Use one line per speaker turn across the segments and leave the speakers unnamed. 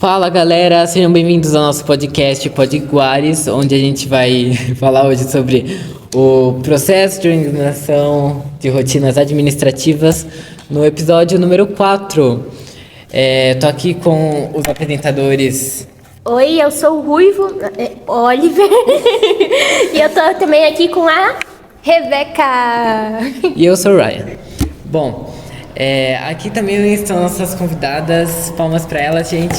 Fala galera, sejam bem-vindos ao nosso podcast Podiguares, onde a gente vai falar hoje sobre o processo de organização de rotinas administrativas no episódio número 4. Tô aqui com os apresentadores.
Oi, eu sou o Ruivo, Oliver, e eu tô também aqui com a Rebeca.
E eu sou o Ryan. Bom, aqui também estão nossas convidadas, palmas para elas, gente.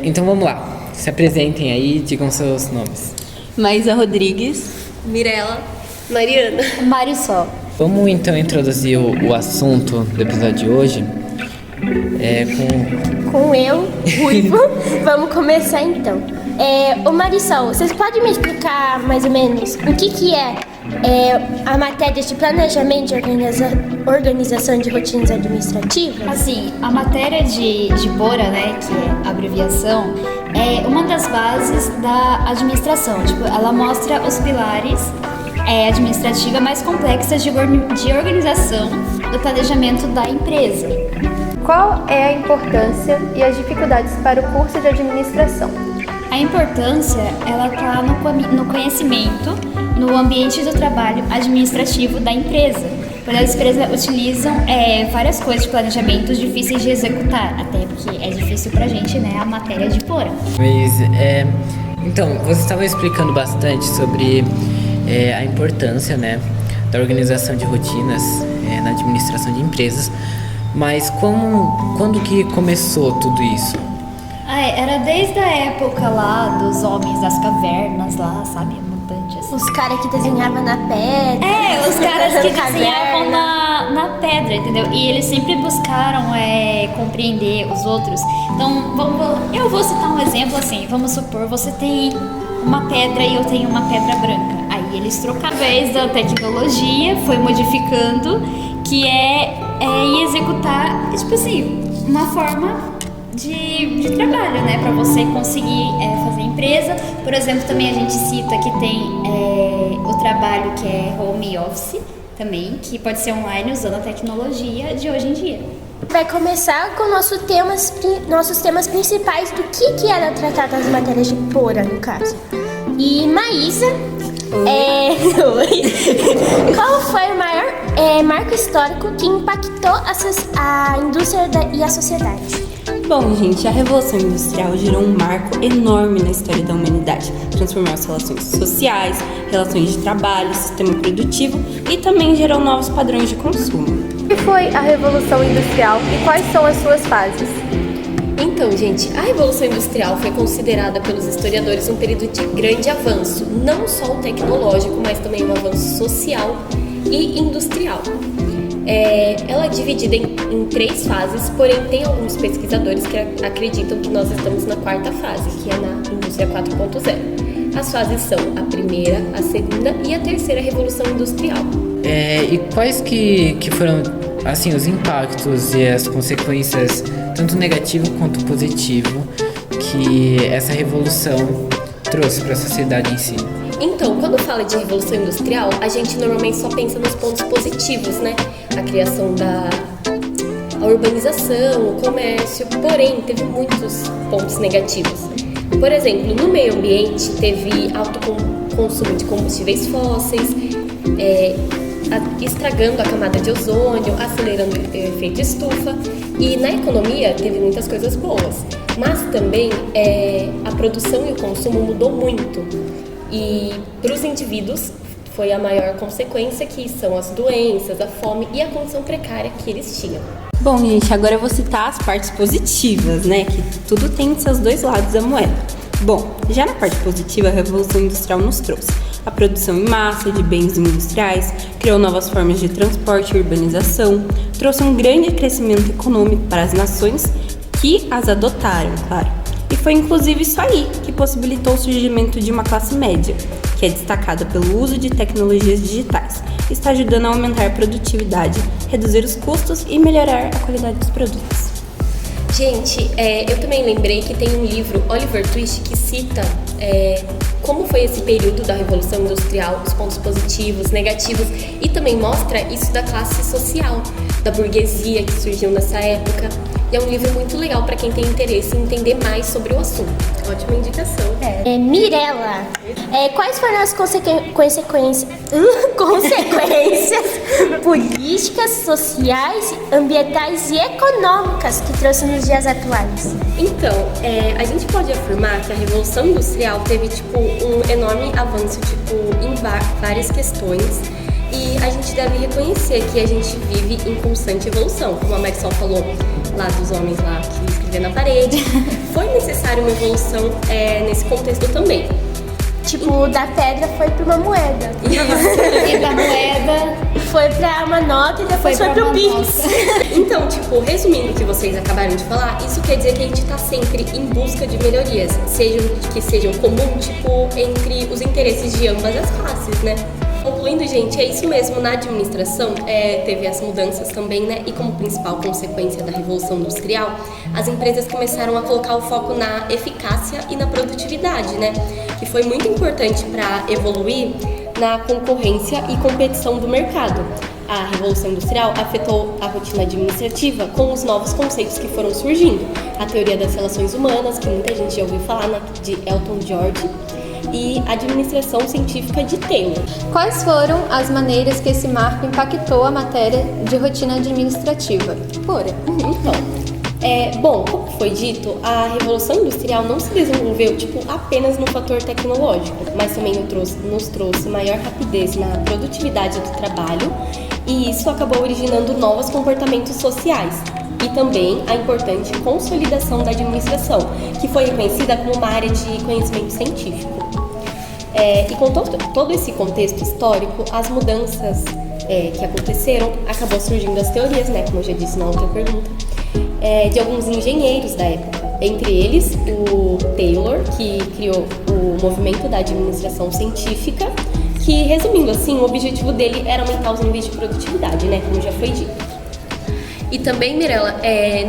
Então vamos lá, se apresentem aí, digam seus nomes.
Maísa Rodrigues,
Mirella, Mariana,
Mário Sol.
Vamos então introduzir o assunto do episódio de hoje.
com eu, Ruivo. Vamos começar então. Ô Marisol, vocês podem me explicar mais ou menos o que é a matéria de planejamento e organização de rotinas administrativas?
Assim, a matéria de BORA, né, que é a abreviação, é uma das bases da administração. Tipo, ela mostra os pilares administrativos mais complexos de organização do planejamento da empresa.
Qual é a importância e as dificuldades para o curso de administração?
A importância, ela está no conhecimento, no ambiente do trabalho administrativo da empresa. Quando as empresas utilizam várias coisas de planejamento difíceis de executar, até porque é difícil pra gente, né, a matéria de BORA.
Mas, então, você estava explicando bastante sobre a importância, né, da organização de rotinas na administração de empresas, mas quando que começou tudo isso?
Era desde a época lá dos homens das cavernas lá, sabe? Mutantes.
Os caras que desenhavam na pedra.
Os caras que
na
desenhavam na pedra, entendeu? E eles sempre buscaram compreender os outros. Então, eu vou citar um exemplo assim. Vamos supor, você tem uma pedra e eu tenho uma pedra branca. Aí eles trocaram. Através da tecnologia, foi modificando, que ir executar, tipo assim, uma forma de trabalho, né, para você conseguir fazer empresa. Por exemplo, também a gente cita que tem o trabalho que é home office também, que pode ser online usando a tecnologia de hoje em dia.
Vai começar com nossos temas principais do que era tratado nas matérias de BORA, no caso. E Maísa, qual foi o maior marco histórico que impactou a indústria e a sociedade?
Bom, gente, a Revolução Industrial gerou um marco enorme na história da humanidade. Transformou as relações sociais, relações de trabalho, sistema produtivo e também gerou novos padrões de consumo.
O que foi a Revolução Industrial e quais são as suas fases?
Então, gente, a Revolução Industrial foi considerada pelos historiadores um período de grande avanço, não só o tecnológico, mas também um avanço social e industrial. Ela é dividida em 3 fases, porém tem alguns pesquisadores que acreditam que nós estamos na 4ª fase, que é na indústria 4.0. As fases são a primeira, a segunda e a terceira Revolução Industrial.
E quais que foram assim os impactos e as consequências, tanto negativo quanto positivo, que essa revolução trouxe para a sociedade em si?
Então, quando fala de Revolução Industrial, a gente normalmente só pensa nos pontos positivos, né? A criação a urbanização, o comércio, porém, teve muitos pontos negativos. Por exemplo, no meio ambiente, teve alto consumo de combustíveis fósseis, estragando a camada de ozônio, acelerando o efeito estufa. E na economia, teve muitas coisas boas, mas também a produção e o consumo mudou muito. E para os indivíduos foi a maior consequência, que são as doenças, a fome e a condição precária que eles tinham.
Bom, gente, agora eu vou citar as partes positivas, né? Que tudo tem seus 2 lados da moeda. Bom, já na parte positiva, a Revolução Industrial nos trouxe a produção em massa de bens industriais, criou novas formas de transporte e urbanização, trouxe um grande crescimento econômico para as nações que as adotaram, claro. E foi inclusive isso aí que possibilitou o surgimento de uma classe média, que é destacada pelo uso de tecnologias digitais. Está ajudando a aumentar a produtividade, reduzir os custos e melhorar a qualidade dos produtos.
Gente, eu também lembrei que tem um livro, Oliver Twist, que cita como foi esse período da Revolução Industrial, os pontos positivos, negativos, e também mostra isso da classe social. da burguesia que surgiu nessa época. E é um livro muito legal para quem tem interesse em entender mais sobre o assunto. Ótima indicação.
Mirella, quais foram as consequências políticas, sociais, ambientais e econômicas que trouxe nos dias atuais?
Então, a gente pode afirmar que a Revolução Industrial teve, um enorme avanço, em várias questões. E a gente deve reconhecer que a gente vive em constante evolução. Como a Marisol falou lá dos homens lá que escreviam na parede, foi necessária uma evolução nesse contexto também.
Da pedra foi para uma moeda.
E da moeda
Foi para uma nota e depois foi para o Pix.
Então, resumindo o que vocês acabaram de falar, isso quer dizer que a gente está sempre em busca de melhorias, que sejam comuns, entre os interesses de ambas as classes, né? Concluindo, gente, é isso mesmo. Na administração, teve as mudanças também, né? E como principal consequência da Revolução Industrial, as empresas começaram a colocar o foco na eficácia e na produtividade, né? Que foi muito importante para evoluir na concorrência e competição do mercado. A Revolução Industrial afetou a rotina administrativa com os novos conceitos que foram surgindo. A teoria das relações humanas, que muita gente já ouviu falar, né? De Elton George, e a administração científica de Taylor.
Quais foram as maneiras que esse marco impactou a matéria de rotina administrativa?
Bom, como foi dito, a Revolução Industrial não se desenvolveu apenas no fator tecnológico, mas também nos trouxe maior rapidez na produtividade do trabalho, e isso acabou originando novos comportamentos sociais. E também a importante consolidação da administração, que foi reconhecida como uma área de conhecimento científico. E com todo esse contexto histórico, as mudanças que aconteceram, acabou surgindo as teorias, né, como eu já disse na outra pergunta, de alguns engenheiros da época. Entre eles, o Taylor, que criou o movimento da administração científica, que, resumindo assim, o objetivo dele era aumentar os níveis de produtividade, né, como já foi dito. E também, Mirella,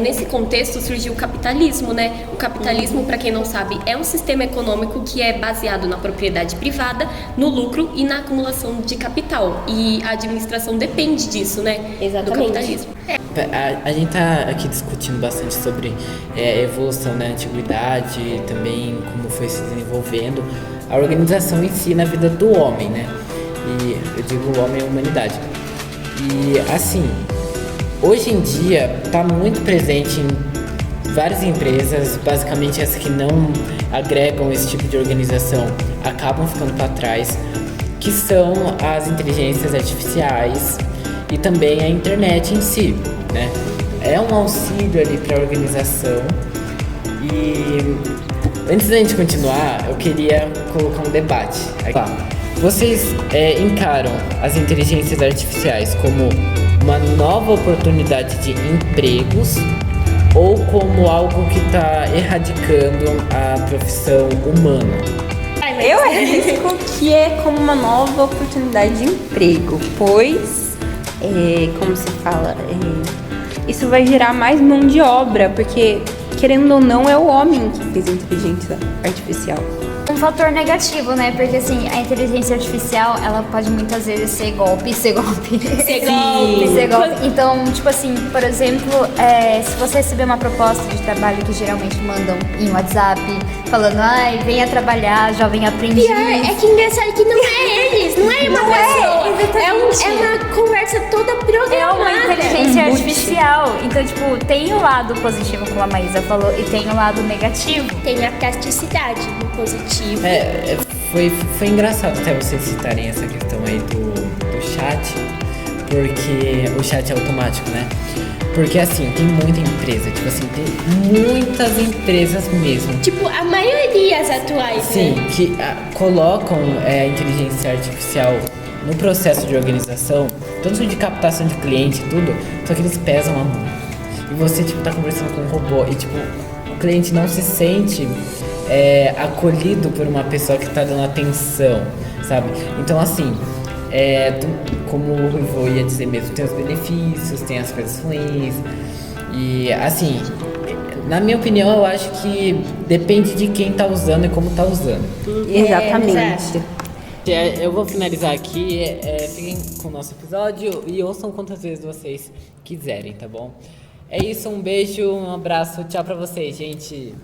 nesse contexto surgiu o capitalismo, né? O capitalismo, para quem não sabe, é um sistema econômico que é baseado na propriedade privada, no lucro e na acumulação de capital. E a administração depende disso, né?
Exatamente.
Do capitalismo.
A gente tá aqui discutindo bastante sobre a evolução da antiguidade e também como foi se desenvolvendo a organização em si na vida do homem, né? E eu digo o homem e a humanidade. E assim, hoje em dia está muito presente em várias empresas, basicamente as que não agregam esse tipo de organização acabam ficando para trás, que são as inteligências artificiais e também a internet em si, né? É um auxílio ali para a organização. E antes da gente continuar, eu queria colocar um debate. Vocês encaram as inteligências artificiais como uma nova oportunidade de empregos ou como algo que está erradicando a profissão humana?
Eu arrisco que é como uma nova oportunidade de emprego, pois, como se fala, isso vai gerar mais mão de obra, porque, querendo ou não, é o homem que fez a inteligência artificial.
Um fator negativo, né? Porque assim, a inteligência artificial, ela pode muitas vezes ser golpe. Então, por exemplo, se você receber uma proposta de trabalho que geralmente mandam em WhatsApp, falando, venha trabalhar, jovem aprendiz.
Pior é que engraçado que não é eles, não é uma pessoa. É uma conversa toda programada.
É uma inteligência artificial. Então, tem o lado positivo, como a Maísa falou, e tem o lado negativo.
Tem a plasticidade no positivo.
Foi engraçado até vocês citarem essa questão aí do chat, porque o chat é automático, né? Porque assim, tem muita empresa, tem muitas empresas mesmo.
A maioria as atuais,
sim,
né?
que colocam a inteligência artificial no processo de organização, tanto de captação de cliente e tudo, só que eles pesam a mão. E você, tá conversando com um robô e, o cliente não se sente acolhido por uma pessoa que tá dando atenção, sabe? Então, assim, como o Ruivo ia dizer mesmo, tem os benefícios, tem as coisas ruins. E, assim, na minha opinião, eu acho que depende de quem tá usando e como tá usando.
Exatamente.
Eu vou finalizar aqui. Fiquem com o nosso episódio e ouçam quantas vezes vocês quiserem, tá bom? É isso, um beijo, um abraço, tchau pra vocês, gente.